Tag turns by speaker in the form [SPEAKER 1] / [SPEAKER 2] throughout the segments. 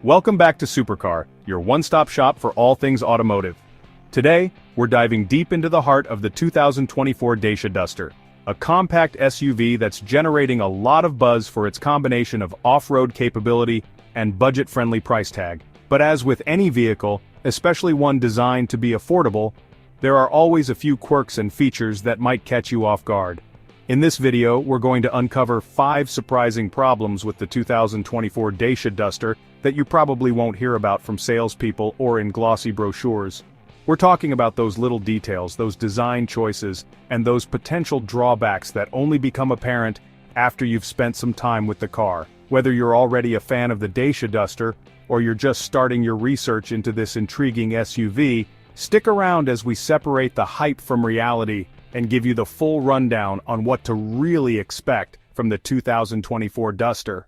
[SPEAKER 1] Welcome back to Supercar, your one-stop shop for all things automotive. Today, we're diving deep into the heart of the 2024 Dacia Duster, a compact SUV that's generating a lot of buzz for its combination of off-road capability and budget-friendly price tag. But as with any vehicle, especially one designed to be affordable, there are always a few quirks and features that might catch you off guard. In this video, we're going to uncover 5 surprising problems with the 2024 Dacia Duster that you probably won't hear about from salespeople or in glossy brochures. We're talking about those little details, those design choices, and those potential drawbacks that only become apparent after you've spent some time with the car. Whether you're already a fan of the Dacia Duster, or you're just starting your research into this intriguing SUV, stick around as we separate the hype from reality and give you the full rundown on what to really expect from the 2024 Duster.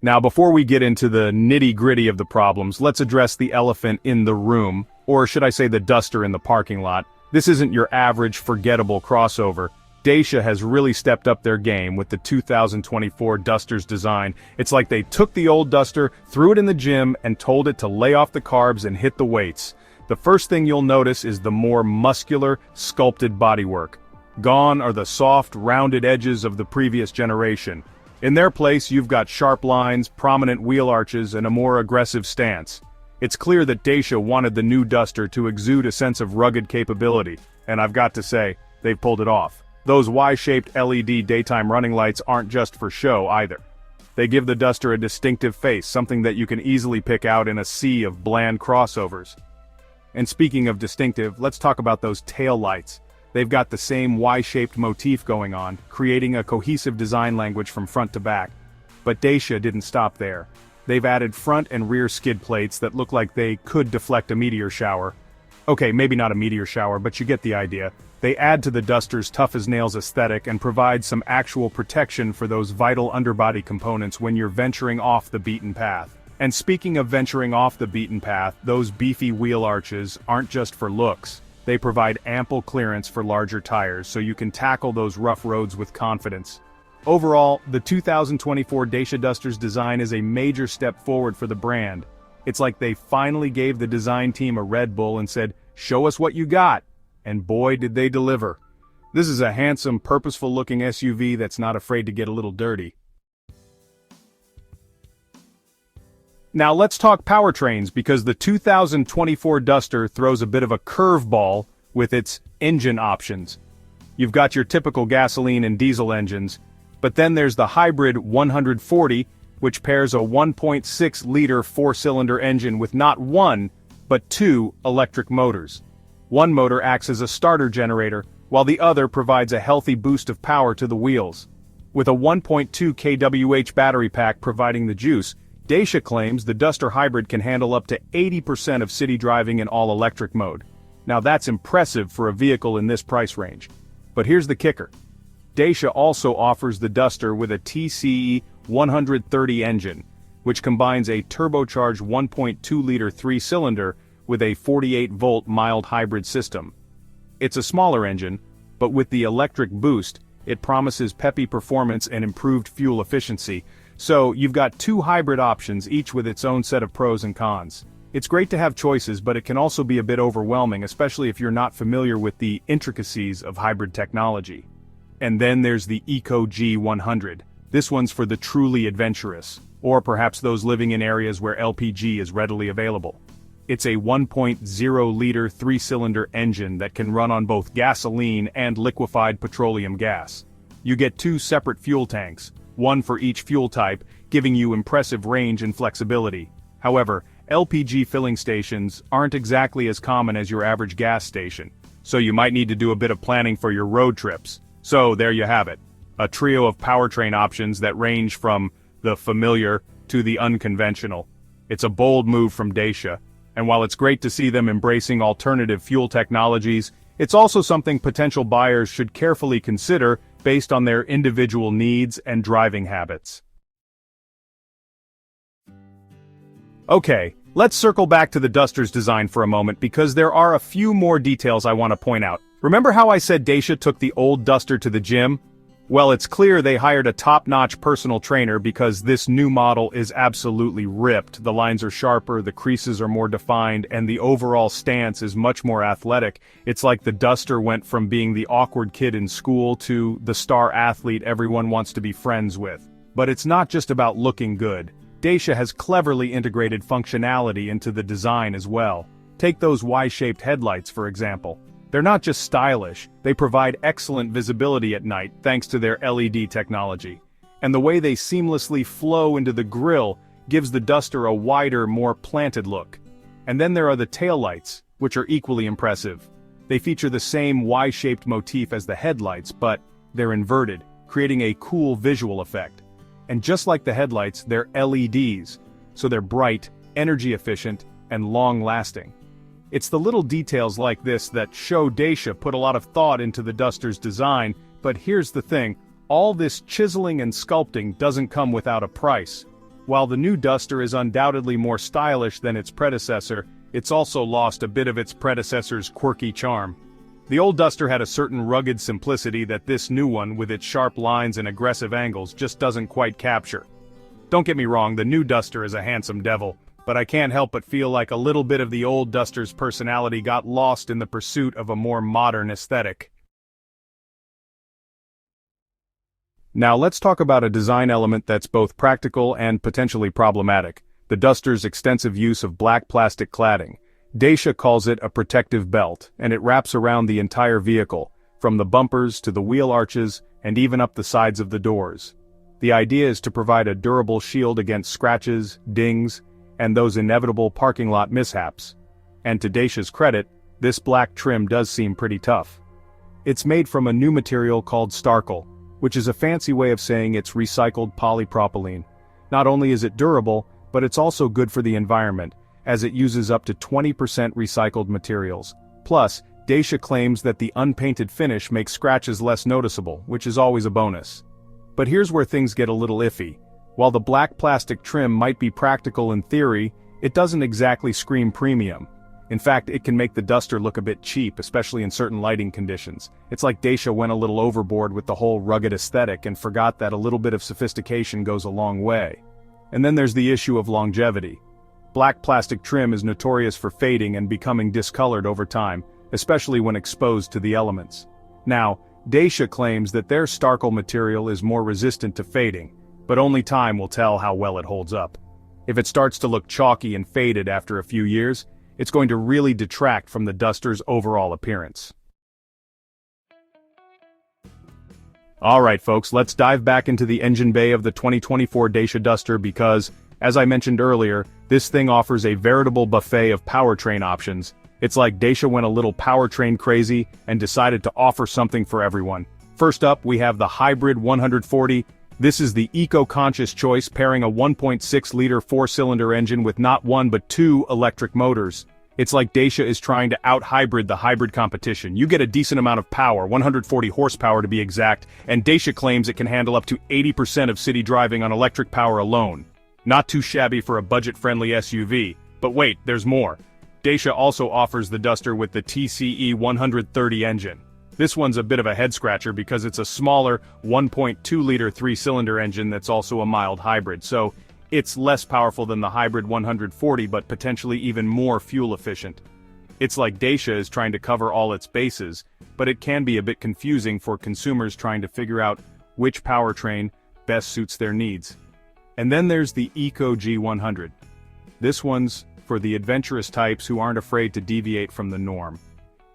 [SPEAKER 1] Now, before we get into the nitty-gritty of the problems, let's address the elephant in the room, or should I say the Duster in the parking lot. This isn't your average forgettable crossover. Dacia has really stepped up their game with the 2024 Duster's design. It's like they took the old Duster, threw it in the gym, and told it to lay off the carbs and hit the weights. The first thing you'll notice is the more muscular, sculpted bodywork. Gone are the soft, rounded edges of the previous generation. In their place, you've got sharp lines, prominent wheel arches, and a more aggressive stance. It's clear that Dacia wanted the new Duster to exude a sense of rugged capability, and I've got to say, they've pulled it off. Those Y-shaped LED daytime running lights aren't just for show either. They give the Duster a distinctive face, something that you can easily pick out in a sea of bland crossovers. And speaking of distinctive, let's talk about those tail lights. They've got the same Y-shaped motif going on, creating a cohesive design language from front to back. But Dacia didn't stop there. They've added front and rear skid plates that look like they could deflect a meteor shower. Okay, maybe not a meteor shower, but you get the idea. They add to the Duster's tough-as-nails aesthetic and provide some actual protection for those vital underbody components when you're venturing off the beaten path. And speaking of venturing off the beaten path, those beefy wheel arches aren't just for looks. They provide ample clearance for larger tires so you can tackle those rough roads with confidence. Overall, the 2024 Dacia Duster's design is a major step forward for the brand. It's like they finally gave the design team a Red Bull and said, "Show us what you got." And boy did they deliver. This is a handsome, purposeful-looking SUV that's not afraid to get a little dirty. Now let's talk powertrains, because the 2024 Duster throws a bit of a curveball with its engine options. You've got your typical gasoline and diesel engines, but then there's the hybrid 140, which pairs a 1.6-liter 4-cylinder engine with not one, but 2 electric motors. One motor acts as a starter generator, while the other provides a healthy boost of power to the wheels. With a 1.2 kWh battery pack providing the juice, Dacia claims the Duster Hybrid can handle up to 80% of city driving in all-electric mode. Now that's impressive for a vehicle in this price range. But here's the kicker. Dacia also offers the Duster with a TCE 130 engine, which combines a turbocharged 1.2-liter 3-cylinder with a 48-volt mild hybrid system. It's a smaller engine, but with the electric boost, it promises peppy performance and improved fuel efficiency. So, you've got 2 hybrid options, each with its own set of pros and cons. It's great to have choices, but it can also be a bit overwhelming, especially if you're not familiar with the intricacies of hybrid technology. And then there's the Eco G100. This one's for the truly adventurous, or perhaps those living in areas where LPG is readily available. It's a 1.0-liter 3-cylinder engine that can run on both gasoline and liquefied petroleum gas. You get 2 separate fuel tanks, one for each fuel type, giving you impressive range and flexibility. However, LPG filling stations aren't exactly as common as your average gas station, so you might need to do a bit of planning for your road trips. So there you have it, a trio of powertrain options that range from the familiar to the unconventional. It's a bold move from Dacia, and while it's great to see them embracing alternative fuel technologies, it's also something potential buyers should carefully consider based on their individual needs and driving habits. Okay, let's circle back to the Duster's design for a moment, because there are a few more details I want to point out. Remember how I said Dacia took the old Duster to the gym? Well, it's clear they hired a top-notch personal trainer because this new model is absolutely ripped. The lines are sharper, the creases are more defined, and the overall stance is much more athletic. It's like the Duster went from being the awkward kid in school to the star athlete everyone wants to be friends with. But it's not just about looking good. Dacia has cleverly integrated functionality into the design as well. Take those Y-shaped headlights, for example. They're not just stylish, they provide excellent visibility at night thanks to their LED technology. And the way they seamlessly flow into the grille gives the Duster a wider, more planted look. And then there are the taillights, which are equally impressive. They feature the same Y-shaped motif as the headlights, but they're inverted, creating a cool visual effect. And just like the headlights, they're LEDs, so they're bright, energy efficient, and long-lasting. It's the little details like this that show Dacia put a lot of thought into the Duster's design, but here's the thing, all this chiseling and sculpting doesn't come without a price. While the new Duster is undoubtedly more stylish than its predecessor, it's also lost a bit of its predecessor's quirky charm. The old Duster had a certain rugged simplicity that this new one, with its sharp lines and aggressive angles, just doesn't quite capture. Don't get me wrong, the new Duster is a handsome devil, but I can't help but feel like a little bit of the old Duster's personality got lost in the pursuit of a more modern aesthetic. Now let's talk about a design element that's both practical and potentially problematic: the Duster's extensive use of black plastic cladding. Dacia calls it a protective belt, and it wraps around the entire vehicle, from the bumpers to the wheel arches, and even up the sides of the doors. The idea is to provide a durable shield against scratches, dings, and those inevitable parking lot mishaps. And to Dacia's credit, this black trim does seem pretty tough. It's made from a new material called Starkle, which is a fancy way of saying it's recycled polypropylene. Not only is it durable, but it's also good for the environment, as it uses up to 20% recycled materials. Plus, Dacia claims that the unpainted finish makes scratches less noticeable, which is always a bonus. But here's where things get a little iffy. While the black plastic trim might be practical in theory, it doesn't exactly scream premium. In fact, it can make the Duster look a bit cheap, especially in certain lighting conditions. It's like Dacia went a little overboard with the whole rugged aesthetic and forgot that a little bit of sophistication goes a long way. And then there's the issue of longevity. Black plastic trim is notorious for fading and becoming discolored over time, especially when exposed to the elements. Now, Dacia claims that their Starkle material is more resistant to fading, but only time will tell how well it holds up. If it starts to look chalky and faded after a few years, it's going to really detract from the Duster's overall appearance. Alright folks, let's dive back into the engine bay of the 2024 Dacia Duster because, as I mentioned earlier, this thing offers a veritable buffet of powertrain options. It's like Dacia went a little powertrain crazy and decided to offer something for everyone. First up, we have the Hybrid 140. This is the eco-conscious choice, pairing a 1.6-liter four-cylinder engine with not one but two electric motors. It's like Dacia is trying to out-hybrid the hybrid competition. You get a decent amount of power, 140 horsepower to be exact, and Dacia claims it can handle up to 80% of city driving on electric power alone. Not too shabby for a budget-friendly SUV. But wait, there's more. Dacia also offers the Duster with the TCE 130 engine. This one's a bit of a head-scratcher because it's a smaller 1.2-liter three-cylinder engine that's also a mild hybrid, so it's less powerful than the Hybrid 140 but potentially even more fuel-efficient. It's like Dacia is trying to cover all its bases, but it can be a bit confusing for consumers trying to figure out which powertrain best suits their needs. And then there's the Eco G100. This one's for the adventurous types who aren't afraid to deviate from the norm.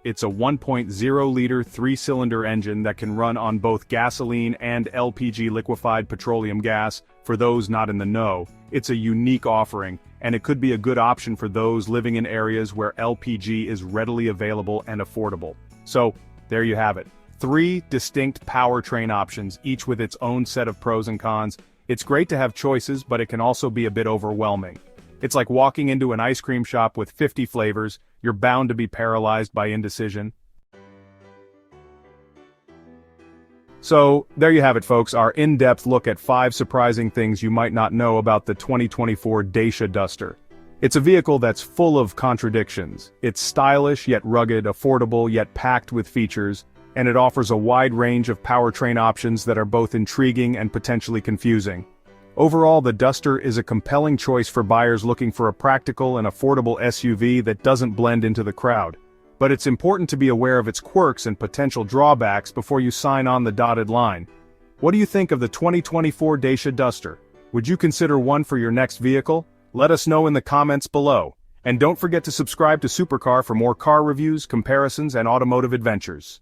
[SPEAKER 1] It's a 1.0-liter three-cylinder engine that can run on both gasoline and LPG liquefied petroleum gas. For those not in the know, it's a unique offering, and it could be a good option for those living in areas where LPG is readily available and affordable. So, there you have it. 3 distinct powertrain options, each with its own set of pros and cons. It's great to have choices, but it can also be a bit overwhelming. It's like walking into an ice cream shop with 50 flavors. You're bound to be paralyzed by indecision. So, there you have it folks, our in-depth look at 5 surprising things you might not know about the 2024 Dacia Duster. It's a vehicle that's full of contradictions. It's stylish yet rugged, affordable yet packed with features, and it offers a wide range of powertrain options that are both intriguing and potentially confusing. Overall, the Duster is a compelling choice for buyers looking for a practical and affordable SUV that doesn't blend into the crowd. But it's important to be aware of its quirks and potential drawbacks before you sign on the dotted line. What do you think of the 2024 Dacia Duster? Would you consider one for your next vehicle? Let us know in the comments below. And don't forget to subscribe to Supercar for more car reviews, comparisons, and automotive adventures.